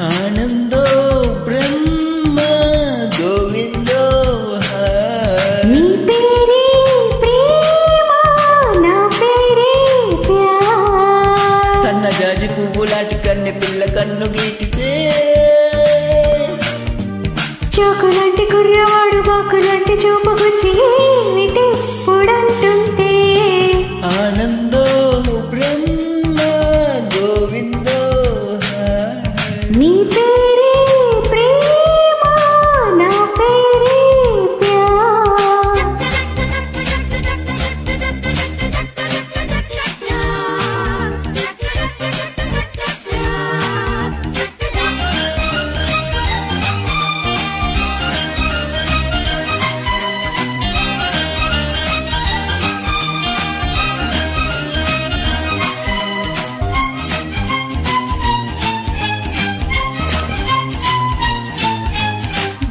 ఆనందో బ్రహ్మ గోవిందో నీ పేరే ప్రేమ నా పేరే ప్యార్ సన్నజాజి పువ్వులాంటి కన్నె పిల్ల కన్ను గీటితే చోకులాంటి కుర్రవాడు బాకులాంటి చూపుకొచ్చి ఏమిటి పొడంటుంటే ఆనందో బ్రహ్మ గోవిందో నీ పేరే ప్రేమ నా పేరే ప్యార్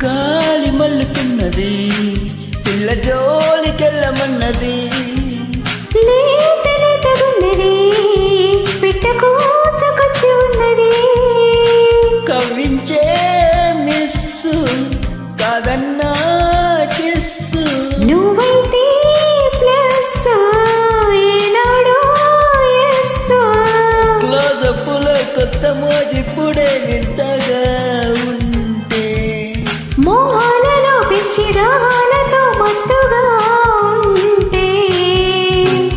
గాలి మల్లుతున్నది పిల్ల జోలికెళ్ళమన్నది లేత లేతగున్నది పిట్ట కూతకొచ్చి ఉన్నది కవ్వించే మిస్సు కాదన్నా కిస్సు నువ్వైతే ప్లస్ ఏనాడో ఎస్ క్లోజప్పులో కొత్త మోజిప్పుడే వింతగా ఉంటే మోహాలలో పిచ్చిదాహాలతో మత్తుగా ఉంటే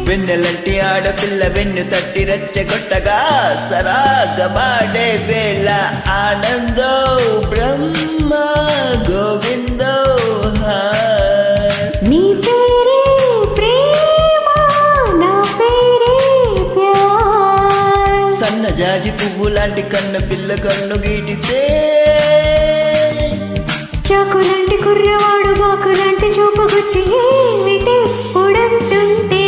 వెన్నెలంటి ఆడపిల్ల వెన్ను తట్టి రెచ్చగొట్టగా సరాగమాడే వేళ ఆనందో బ్రహ్మ గోవిందో నీ పేరే ప్రేమ నా పేరే ప్యార్ సన్నజాజి పువ్వులాంటి కన్న పిల్ల కన్ను గీటితే చాకులాంటి కుర్రవాడు బాకులాంటి చూపుకొచ్చి ఏమిటి పొడంటుంటే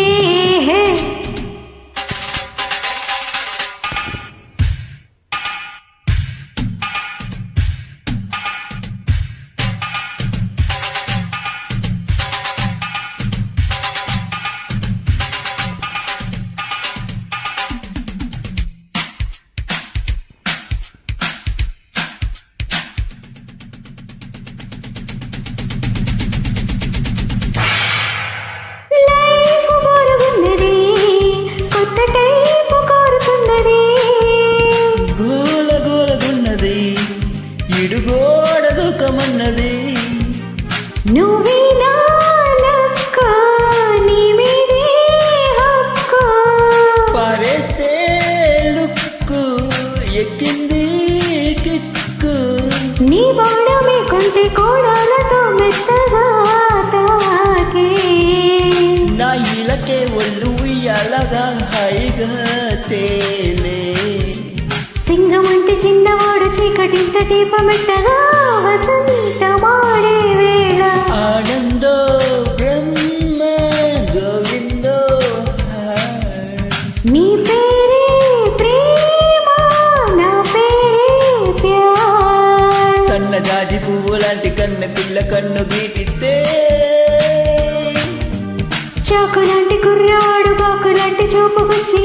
ఇడుగోడ దుఃఖమన్నది నువ్వే నా లక్క నీ మీదే హక్కు పారేస్తే లుక్కు ఎక్కింది కిక్కు నీ బాణమే కొంటి కోడాలతో మెత్తగా తాకే నా ఇలకే ఒళ్ళు ఉయ్యాలగా హాయిగా తేలే సింగమంటి చిన్నవాడు చీకటింత దీపమెట్టగా వసంతమాడే వేళ ఆనందో బ్రహ్మ గోవిందో నీ పేరే ప్రేమ నా పేరే ప్యార్ సన్నజాజి పువ్వులాంటి కన్న పిల్ల కన్ను గీటితే చాకులాంటి కుర్రాడు బాకులాంటి చూపుకొచ్చి